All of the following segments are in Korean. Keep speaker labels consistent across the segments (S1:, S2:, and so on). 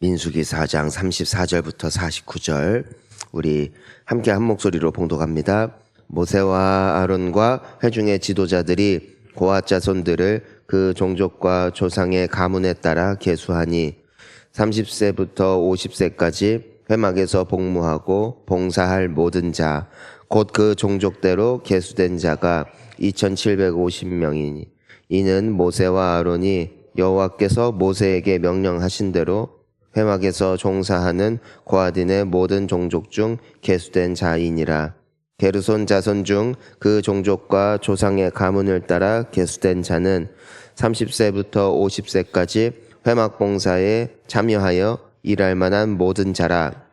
S1: 민수기 4장 34절부터 49절 우리 함께 한 목소리로 봉독합니다. 모세와 아론과 회중의 지도자들이 고앗 자손들을 그 종족과 조상의 가문에 따라 계수하니 30세부터 50세까지 회막에서 복무하고 봉사할 모든 자 곧 그 종족대로 계수된 자가 2750명이니 이는 모세와 아론이 여호와께서 모세에게 명령하신 대로 회막에서 종사하는 고앗인의 모든 종족 중 계수된 자이니라. 게르손 자손 중 그 종족과 조상의 가문을 따라 계수된 자는 30세부터 50세까지 회막 봉사에 참여하여 일할 만한 모든 자라.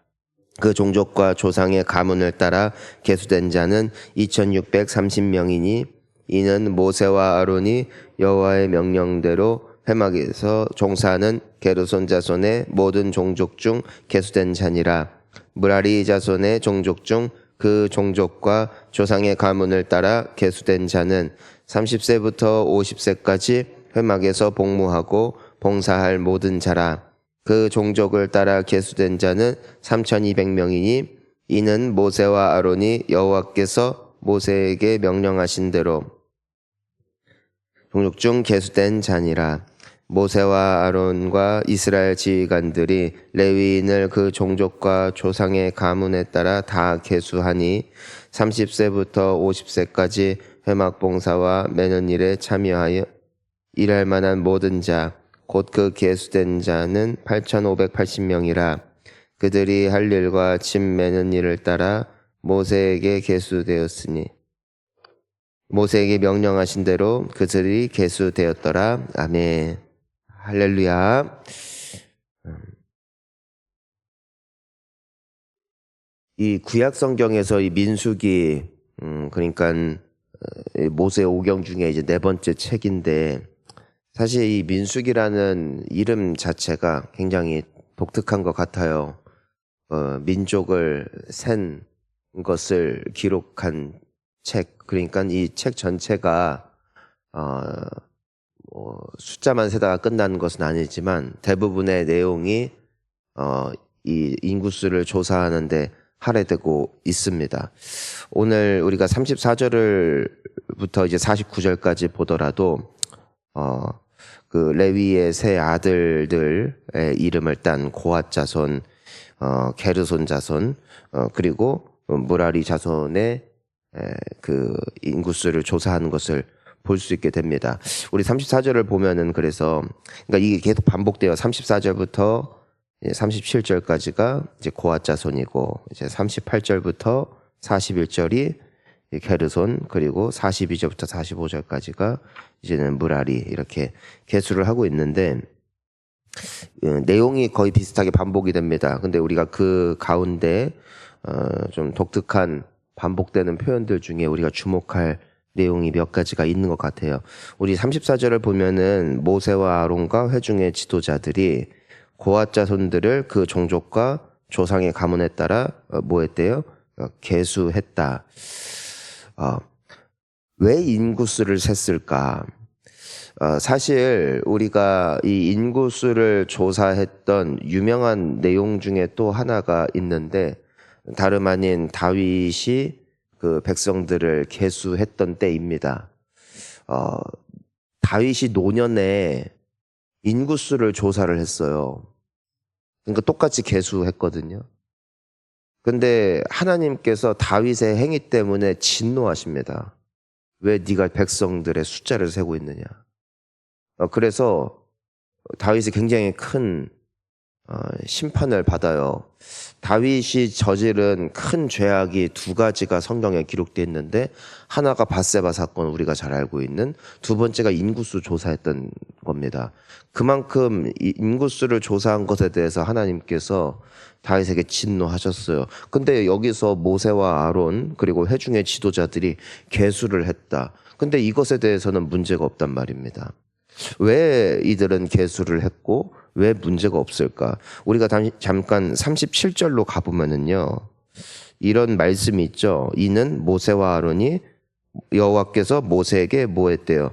S1: 그 종족과 조상의 가문을 따라 계수된 자는 2630명이니 이는 모세와 아론이 여호와의 명령대로 회막에서 종사하는 게르손 자손의 모든 종족 중 계수된 자니라. 므라리 자손의 종족 중 그 종족과 조상의 가문을 따라 계수된 자는 30세부터 50세까지 회막에서 복무하고 봉사할 모든 자라. 그 종족을 따라 계수된 자는 3200명이니 이는 모세와 아론이 여호와께서 모세에게 명령하신 대로 종족 중 계수된 자니라. 모세와 아론과 이스라엘 지휘관들이 레위인을 그 종족과 조상의 가문에 따라 다 계수하니 30세부터 50세까지 회막 봉사와 매는 일에 참여하여 일할 만한 모든 자 곧 그 계수된 자는 8580명이라. 그들이 할 일과 짐 매는 일을 따라 모세에게 계수되었으니 모세에게 명령하신 대로 그들이 계수되었더라. 아멘. 할렐루야. 이 구약 성경에서 이 민수기 그러니까 모세 오경 중에 이제 네 번째 책인데 사실 이 민수기라는 이름 자체가 굉장히 독특한 것 같아요. 민족을 센 것을 기록한 책, 그러니까 이 책 전체가 숫자만 세다가 끝나는 것은 아니지만 대부분의 내용이 이 인구수를 조사하는데 할애되고 있습니다. 오늘 우리가 34절부터 이제 49절까지 보더라도 그 레위의 세 아들들의 이름을 딴 고앗 자손, 게르손 자손, 그리고 므라리 자손의 그 인구수를 조사하는 것을 볼 수 있게 됩니다. 우리 34절을 보면은 그래서 그러니까 이게 계속 반복돼요. 34절부터 37절까지가 이제 고앗 자손이고 이제 38절부터 41절이 게르손 그리고 42절부터 45절까지가 이제는 므라리 이렇게 계수를 하고 있는데 내용이 거의 비슷하게 반복이 됩니다. 근데 우리가 그 가운데 좀 독특한 반복되는 표현들 중에 우리가 주목할 내용이 몇 가지가 있는 것 같아요. 우리 34절을 보면은 모세와 아론과 회중의 지도자들이 고앗 자손들을 그 종족과 조상의 가문에 따라 뭐 했대요? 계수했다. 왜 인구수를 셌을까? 사실 우리가 이 인구수를 조사했던 유명한 내용 중에 또 하나가 있는데 다름 아닌 다윗이 그 백성들을 계수했던 때입니다. 다윗이 노년에 인구수를 조사를 했어요. 그러니까 똑같이 계수했거든요. 근데 하나님께서 다윗의 행위 때문에 진노하십니다. 왜 네가 백성들의 숫자를 세고 있느냐. 그래서 다윗이 굉장히 큰 심판을 받아요. 다윗이 저지른 큰 죄악이 두 가지가 성경에 기록되어 있는데 하나가 밧세바 사건 우리가 잘 알고 있는 두 번째가 인구수 조사했던 겁니다. 그만큼 인구수를 조사한 것에 대해서 하나님께서 다윗에게 진노하셨어요. 근데 여기서 모세와 아론 그리고 회중의 지도자들이 계수를 했다. 근데 이것에 대해서는 문제가 없단 말입니다. 왜 이들은 계수를 했고 왜 문제가 없을까? 우리가 잠깐 37절로 가보면은요. 이런 말씀이 있죠. 이는 모세와 아론이 여호와께서 모세에게 뭐 했대요?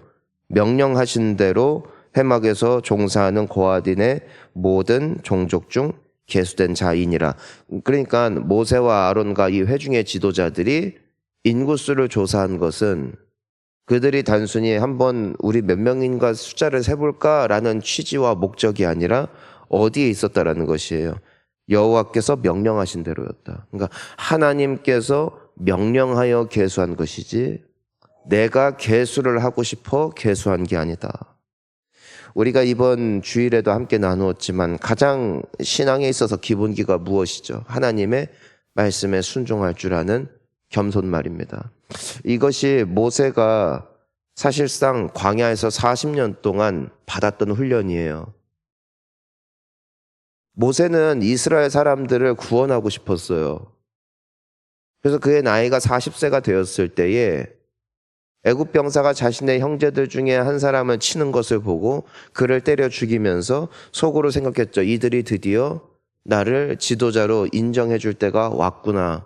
S1: 명령하신 대로 회막에서 종사하는 고하딘의 모든 종족 중 계수된 자이니라. 그러니까 모세와 아론과 이 회중의 지도자들이 인구수를 조사한 것은 그들이 단순히 한번 우리 몇 명인가 숫자를 세볼까라는 취지와 목적이 아니라 어디에 있었다라는 것이에요. 여호와께서 명령하신 대로였다. 그러니까 하나님께서 명령하여 계수한 것이지 내가 계수를 하고 싶어 계수한 게 아니다. 우리가 이번 주일에도 함께 나누었지만 가장 신앙에 있어서 기본기가 무엇이죠? 하나님의 말씀에 순종할 줄 아는 겸손말입니다. 이것이 모세가 사실상 광야에서 40년 동안 받았던 훈련이에요. 모세는 이스라엘 사람들을 구원하고 싶었어요. 그래서 그의 나이가 40세가 되었을 때에 애굽 병사가 자신의 형제들 중에 한 사람을 치는 것을 보고 그를 때려 죽이면서 속으로 생각했죠. 이들이 드디어 나를 지도자로 인정해 줄 때가 왔구나.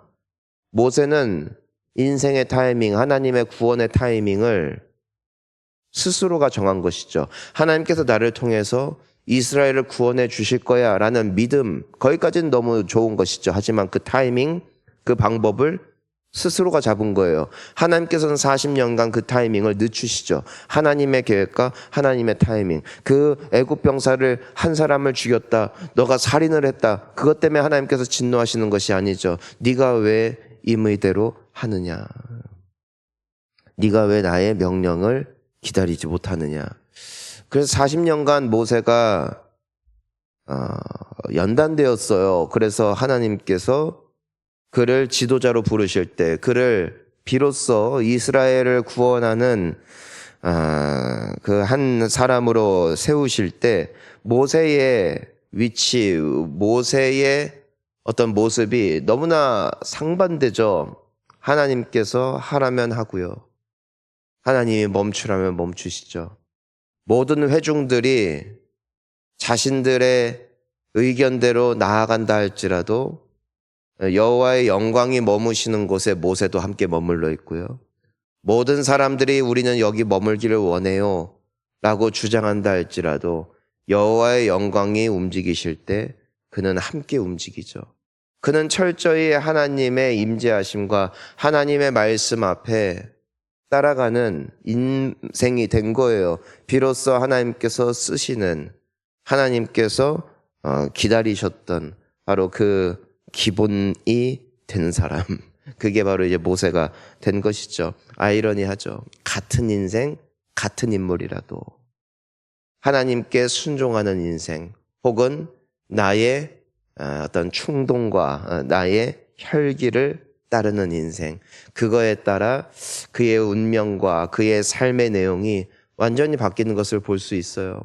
S1: 모세는 인생의 타이밍, 하나님의 구원의 타이밍을 스스로가 정한 것이죠. 하나님께서 나를 통해서 이스라엘을 구원해 주실 거야 라는 믿음, 거기까지는 너무 좋은 것이죠. 하지만 그 타이밍, 그 방법을 스스로가 잡은 거예요. 하나님께서는 40년간 그 타이밍을 늦추시죠. 하나님의 계획과 하나님의 타이밍. 그 애굽 병사를 한 사람을 죽였다. 너가 살인을 했다. 그것 때문에 하나님께서 진노하시는 것이 아니죠. 네가 왜 임의대로 하느냐. 네가 왜 나의 명령을 기다리지 못하느냐. 그래서 40년간 모세가 연단되었어요. 그래서 하나님께서 그를 지도자로 부르실 때 그를 비로소 이스라엘을 구원하는 그 한 사람으로 세우실 때 모세의 위치, 모세의 어떤 모습이 너무나 상반되죠. 하나님께서 하라면 하고요. 하나님이 멈추라면 멈추시죠. 모든 회중들이 자신들의 의견대로 나아간다 할지라도 여호와의 영광이 머무시는 곳에 모세도 함께 머물러 있고요. 모든 사람들이 우리는 여기 머물기를 원해요 라고 주장한다 할지라도 여호와의 영광이 움직이실 때 그는 함께 움직이죠. 그는 철저히 하나님의 임재하심과 하나님의 말씀 앞에 따라가는 인생이 된 거예요. 비로소 하나님께서 쓰시는, 하나님께서 기다리셨던 바로 그 기본이 된 사람, 그게 바로 이제 모세가 된 것이죠. 아이러니하죠. 같은 인생, 같은 인물이라도 하나님께 순종하는 인생, 혹은 나의 어떤 충동과 나의 혈기를 따르는 인생, 그거에 따라 그의 운명과 그의 삶의 내용이 완전히 바뀌는 것을 볼 수 있어요.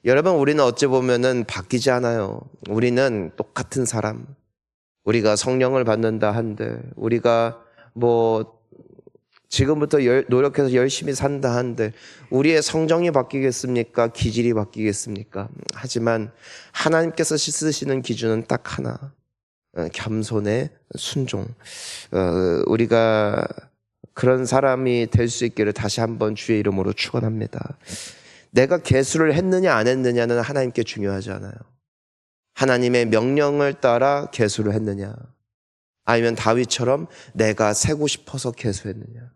S1: 여러분, 우리는 어찌 보면은 바뀌지 않아요. 우리는 똑같은 사람, 우리가 성령을 받는다 한들, 우리가 지금부터 노력해서 열심히 산다 한들 우리의 성정이 바뀌겠습니까? 기질이 바뀌겠습니까? 하지만 하나님께서 쓰시는 기준은 딱 하나, 겸손의 순종. 우리가 그런 사람이 될 수 있기를 다시 한번 주의 이름으로 축원합니다. 내가 계수를 했느냐 안 했느냐는 하나님께 중요하지 않아요. 하나님의 명령을 따라 계수를 했느냐, 아니면 다윗처럼 내가 세고 싶어서 계수했느냐,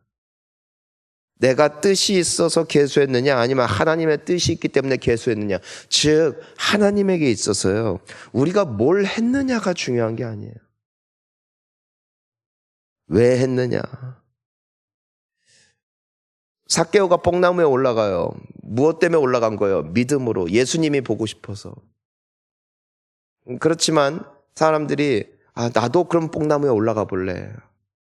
S1: 내가 뜻이 있어서 계수했느냐, 아니면 하나님의 뜻이 있기 때문에 계수했느냐. 즉 하나님에게 있어서요, 우리가 뭘 했느냐가 중요한 게 아니에요. 왜 했느냐. 삭개오가 뽕나무에 올라가요. 무엇 때문에 올라간 거예요? 믿음으로, 예수님이 보고 싶어서. 그렇지만 사람들이 나도 그럼 뽕나무에 올라가 볼래.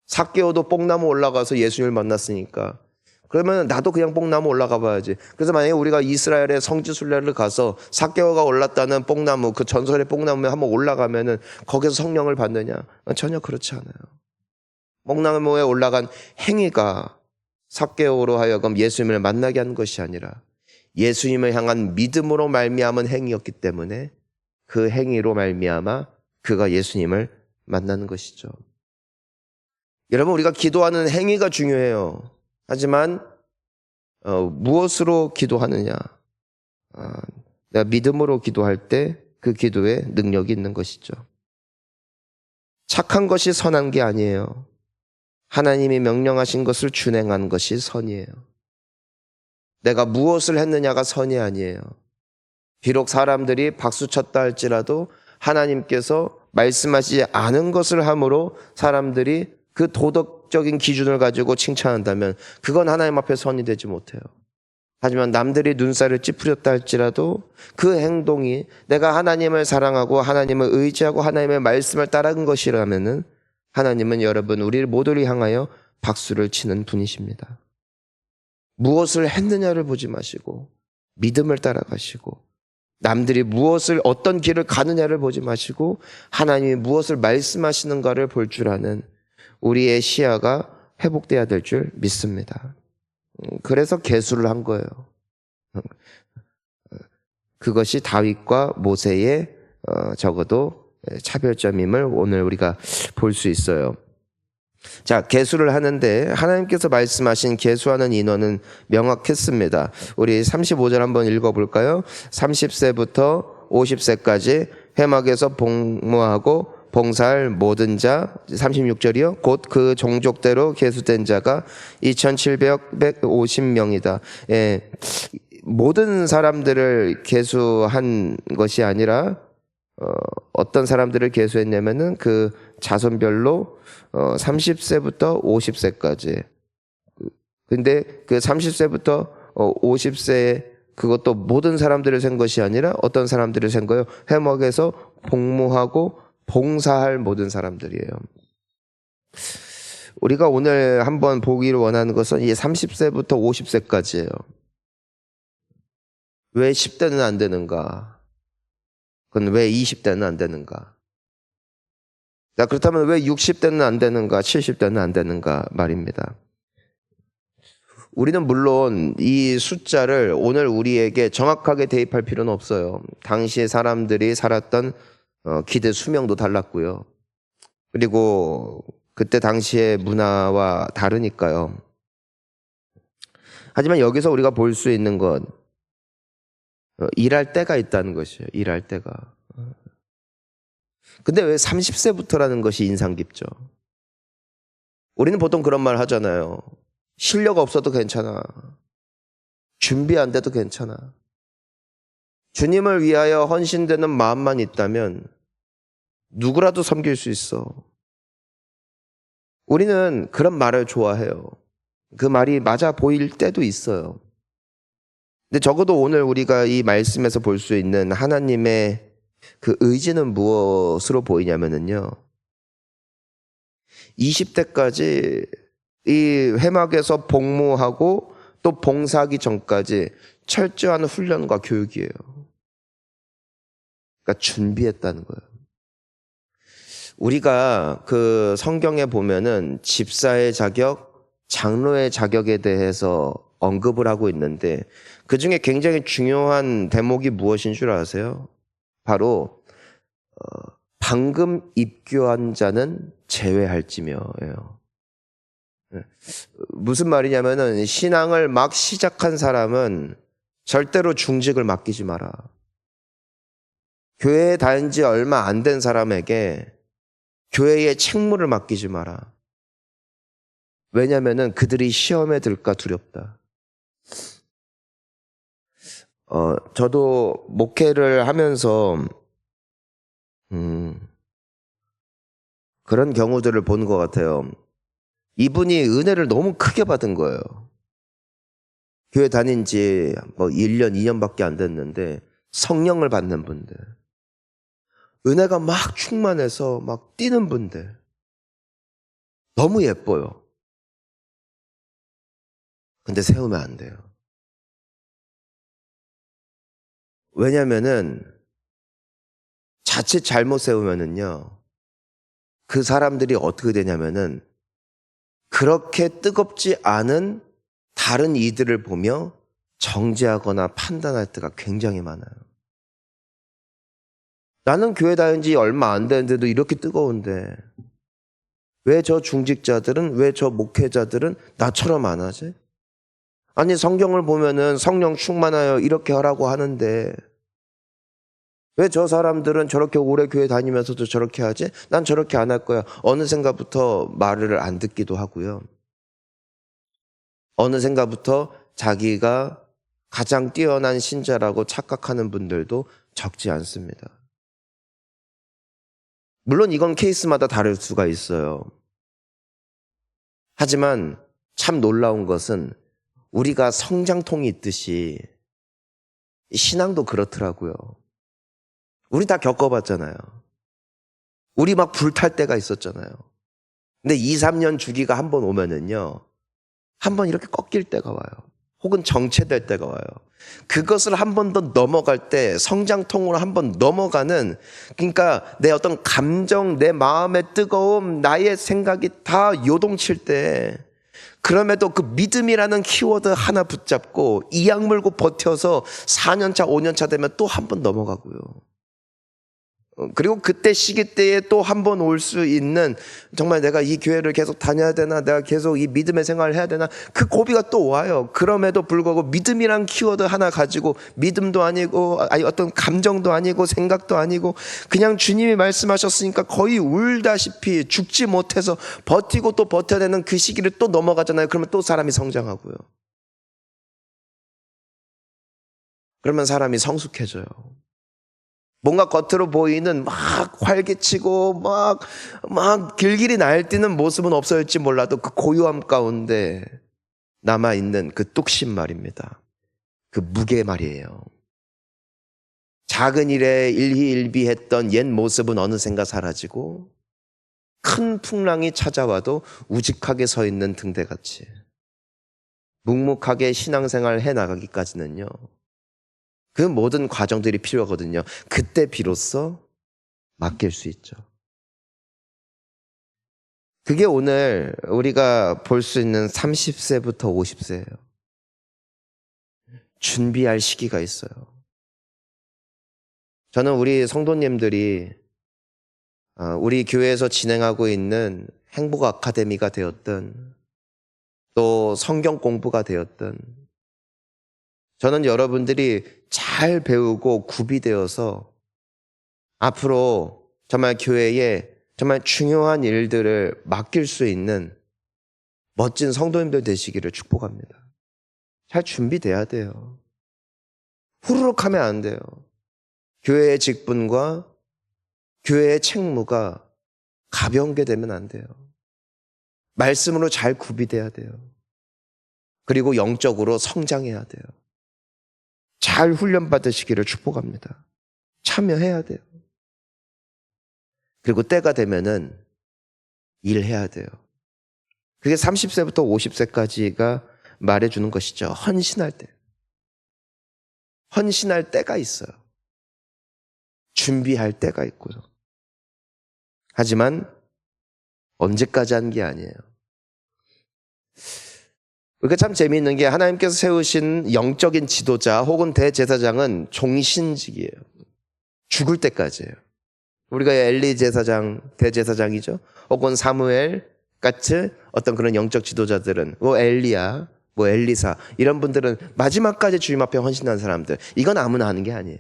S1: 삭개오도 뽕나무 올라가서 예수님을 만났으니까 그러면 나도 그냥 뽕나무 올라가 봐야지. 그래서 만약에 우리가 이스라엘의 성지순례를 가서 삭개오가 올랐다는 뽕나무, 그 전설의 뽕나무에 한번 올라가면은 거기서 성령을 받느냐? 전혀 그렇지 않아요. 뽕나무에 올라간 행위가 삭개오로 하여금 예수님을 만나게 한 것이 아니라 예수님을 향한 믿음으로 말미암은 행위였기 때문에 그 행위로 말미암아 그가 예수님을 만나는 것이죠. 여러분, 우리가 기도하는 행위가 중요해요. 하지만 무엇으로 기도하느냐, 내가 믿음으로 기도할 때 그 기도에 능력이 있는 것이죠. 착한 것이 선한 게 아니에요. 하나님이 명령하신 것을 준행한 것이 선이에요. 내가 무엇을 했느냐가 선이 아니에요. 비록 사람들이 박수 쳤다 할지라도 하나님께서 말씀하시지 않은 것을 함으로 사람들이 그 도덕적인 기준을 가지고 칭찬한다면 그건 하나님 앞에 선이 되지 못해요. 하지만 남들이 눈살을 찌푸렸다 할지라도 그 행동이 내가 하나님을 사랑하고 하나님을 의지하고 하나님의 말씀을 따르는 것이라면은 하나님은 여러분 우리 모두를 향하여 박수를 치는 분이십니다. 무엇을 했느냐를 보지 마시고 믿음을 따라가시고 남들이 무엇을 어떤 길을 가느냐를 보지 마시고 하나님이 무엇을 말씀하시는가를 볼 줄 아는 우리의 시야가 회복돼야 될 줄 믿습니다. 그래서 계수를 한 거예요. 그것이 다윗과 모세의 적어도 차별점임을 오늘 우리가 볼 수 있어요. 자, 계수를 하는데 하나님께서 말씀하신 계수하는 인원은 명확했습니다. 우리 35절 한번 읽어볼까요? 30세부터 50세까지 회막에서 복무하고 봉사할 모든 자, 36절이요. 곧 그 종족대로 계수된 자가 2750명이다. 예, 모든 사람들을 계수한 것이 아니라 어떤 사람들을 계수했냐면은 그 자손별로 30세부터 50세까지. 근데 그 30세부터 50세 그것도 모든 사람들을 센 것이 아니라 어떤 사람들을 센 거예요? 회막에서 복무하고 봉사할 모든 사람들이에요. 우리가 오늘 한번 보기를 원하는 것은 이 30세부터 50세까지예요. 왜 10대는 안 되는가? 그건 왜 20대는 안 되는가? 자, 그렇다면 왜 60대는 안 되는가? 70대는 안 되는가 말입니다. 우리는 물론 이 숫자를 오늘 우리에게 정확하게 대입할 필요는 없어요. 당시에 사람들이 살았던 기대 수명도 달랐고요. 그리고 그때 당시의 문화와 다르니까요. 하지만 여기서 우리가 볼 수 있는 건 일할 때가 있다는 것이에요. 일할 때가. 근데 왜 30세부터라는 것이 인상 깊죠? 우리는 보통 그런 말 하잖아요. 실력 없어도 괜찮아. 준비 안 돼도 괜찮아. 주님을 위하여 헌신되는 마음만 있다면 누구라도 섬길 수 있어. 우리는 그런 말을 좋아해요. 그 말이 맞아 보일 때도 있어요. 근데 적어도 오늘 우리가 이 말씀에서 볼 수 있는 하나님의 그 의지는 무엇으로 보이냐면요. 20대까지 이 회막에서 복무하고 또 봉사하기 전까지 철저한 훈련과 교육이에요. 그러니까 준비했다는 거예요. 우리가 그 성경에 보면은 집사의 자격, 장로의 자격에 대해서 언급을 하고 있는데 그 중에 굉장히 중요한 대목이 무엇인 줄 아세요? 바로 방금 입교한 자는 제외할지며예요. 무슨 말이냐면은 신앙을 막 시작한 사람은 절대로 중직을 맡기지 마라. 교회에 다닌 지 얼마 안 된 사람에게 교회의 책무를 맡기지 마라. 왜냐면은 그들이 시험에 들까 두렵다. 저도 목회를 하면서 그런 경우들을 본 것 같아요. 이분이 은혜를 너무 크게 받은 거예요. 교회 다닌 지 뭐 1년, 2년밖에 안 됐는데 성령을 받는 분들. 은혜가 막 충만해서 막 뛰는 분들. 너무 예뻐요. 근데 세우면 안 돼요. 왜냐면은 자칫 잘못 세우면은요. 그 사람들이 어떻게 되냐면은 그렇게 뜨겁지 않은 다른 이들을 보며 정죄하거나 판단할 때가 굉장히 많아요. 나는 교회 다닌 지 얼마 안 되는데도 이렇게 뜨거운데 왜 저 중직자들은, 왜 저 목회자들은 나처럼 안 하지? 아니, 성경을 보면은 성령 충만하여 이렇게 하라고 하는데 왜 저 사람들은 저렇게 오래 교회 다니면서도 저렇게 하지? 난 저렇게 안 할 거야. 어느샌가부터 말을 안 듣기도 하고요. 어느샌가부터 자기가 가장 뛰어난 신자라고 착각하는 분들도 적지 않습니다. 물론 이건 케이스마다 다를 수가 있어요. 하지만 참 놀라운 것은 우리가 성장통이 있듯이 신앙도 그렇더라고요. 우리 다 겪어봤잖아요. 우리 막 불탈 때가 있었잖아요. 근데 2, 3년 주기가 한 번 오면은요, 한 번 이렇게 꺾일 때가 와요. 혹은 정체될 때가 와요. 그것을 한 번 더 넘어갈 때 성장통으로 한 번 넘어가는, 그러니까 내 어떤 감정, 내 마음의 뜨거움, 나의 생각이 다 요동칠 때 그럼에도 그 믿음이라는 키워드 하나 붙잡고 이악 물고 버텨서 4년차, 5년차 되면 또 한 번 넘어가고요. 그리고 그때 시기 때에 또 한 번 올 수 있는, 정말 내가 이 교회를 계속 다녀야 되나, 내가 계속 이 믿음의 생활을 해야 되나, 그 고비가 또 와요. 그럼에도 불구하고 믿음이란 키워드 하나 가지고, 믿음도 아니고, 아니 어떤 감정도 아니고, 생각도 아니고, 그냥 주님이 말씀하셨으니까 거의 울다시피 죽지 못해서 버티고 또 버텨야 되는 그 시기를 또 넘어가잖아요. 그러면 또 사람이 성장하고요. 그러면 사람이 성숙해져요. 뭔가 겉으로 보이는 막 활기치고 막 길길이 날뛰는 모습은 없어질지 몰라도 그 고요함 가운데 남아있는 그 뚝심 말입니다. 그 무게 말이에요. 작은 일에 일희일비했던 옛 모습은 어느샌가 사라지고 큰 풍랑이 찾아와도 우직하게 서 있는 등대같이 묵묵하게 신앙생활 해나가기까지는요, 그 모든 과정들이 필요하거든요. 그때 비로소 맡길 수 있죠. 그게 오늘 우리가 볼 수 있는 30세부터 50세예요. 준비할 시기가 있어요. 저는 우리 성도님들이 우리 교회에서 진행하고 있는 행복 아카데미가 되었든 또 성경 공부가 되었든, 저는 여러분들이 잘 배우고 구비되어서 앞으로 정말 교회에 정말 중요한 일들을 맡길 수 있는 멋진 성도님들 되시기를 축복합니다. 잘 준비돼야 돼요. 후루룩 하면 안 돼요. 교회의 직분과 교회의 책무가 가벼운 게 되면 안 돼요. 말씀으로 잘 구비돼야 돼요. 그리고 영적으로 성장해야 돼요. 잘 훈련받으시기를 축복합니다. 참여해야 돼요. 그리고 때가 되면은 일해야 돼요. 그게 30세부터 50세까지가 말해주는 것이죠. 헌신할 때. 헌신할 때가 있어요. 준비할 때가 있고요. 하지만 언제까지 하는 게 아니에요. 그러니까 참 재미있는 게, 하나님께서 세우신 영적인 지도자 혹은 대제사장은 종신직이에요. 죽을 때까지예요. 우리가 엘리 제사장, 대제사장이죠. 혹은 사무엘 같이 어떤 그런 영적 지도자들은, 엘리야, 엘리사, 이런 분들은 마지막까지 주님 앞에 헌신한 사람들. 이건 아무나 하는 게 아니에요.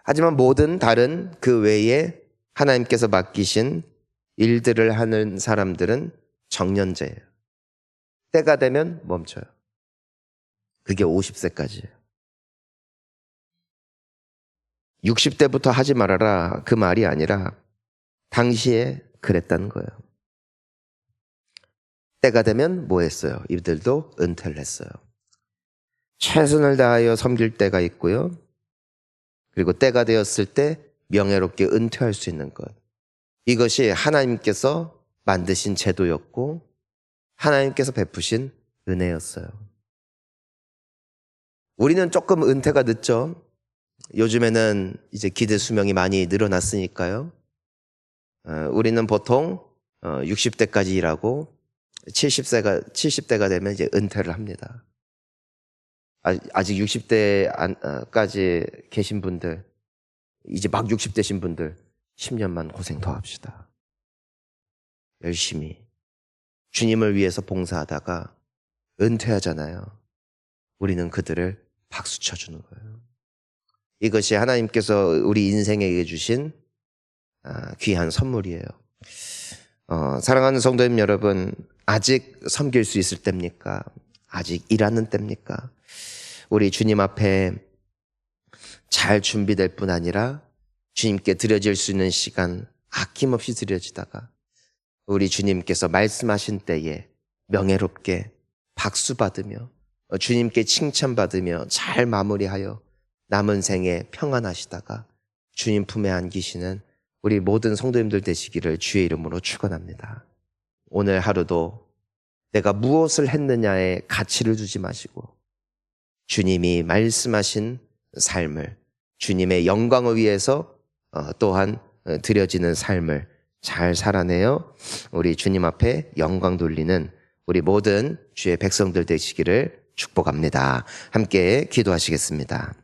S1: 하지만 모든 다른 그 외에 하나님께서 맡기신 일들을 하는 사람들은 정년제예요. 때가 되면 멈춰요. 그게 50세까지예요. 60대부터 하지 말아라, 그 말이 아니라 당시에 그랬다는 거예요. 때가 되면 뭐 했어요? 이들도 은퇴를 했어요. 최선을 다하여 섬길 때가 있고요. 그리고 때가 되었을 때 명예롭게 은퇴할 수 있는 것. 이것이 하나님께서 만드신 제도였고 하나님께서 베푸신 은혜였어요. 우리는 조금 은퇴가 늦죠. 요즘에는 이제 기대 수명이 많이 늘어났으니까요. 우리는 보통 60대까지 일하고 70대가 되면 이제 은퇴를 합니다. 아직 60대까지 계신 분들, 이제 막 60대신 분들 10년만 고생 더 합시다. 열심히 주님을 위해서 봉사하다가 은퇴하잖아요. 우리는 그들을 박수 쳐주는 거예요. 이것이 하나님께서 우리 인생에게 주신 귀한 선물이에요. 사랑하는 성도님 여러분, 아직 섬길 수 있을 때입니까? 아직 일하는 때입니까? 우리 주님 앞에 잘 준비될 뿐 아니라 주님께 드려질 수 있는 시간 아낌없이 드려지다가 우리 주님께서 말씀하신 때에 명예롭게 박수 받으며 주님께 칭찬받으며 잘 마무리하여 남은 생에 평안하시다가 주님 품에 안기시는 우리 모든 성도님들 되시기를 주의 이름으로 축원합니다. 오늘 하루도 내가 무엇을 했느냐에 가치를 두지 마시고 주님이 말씀하신 삶을 주님의 영광을 위해서 또한 드려지는 삶을 잘 살아내어 우리 주님 앞에 영광 돌리는 우리 모든 주의 백성들 되시기를 축복합니다. 함께 기도하시겠습니다.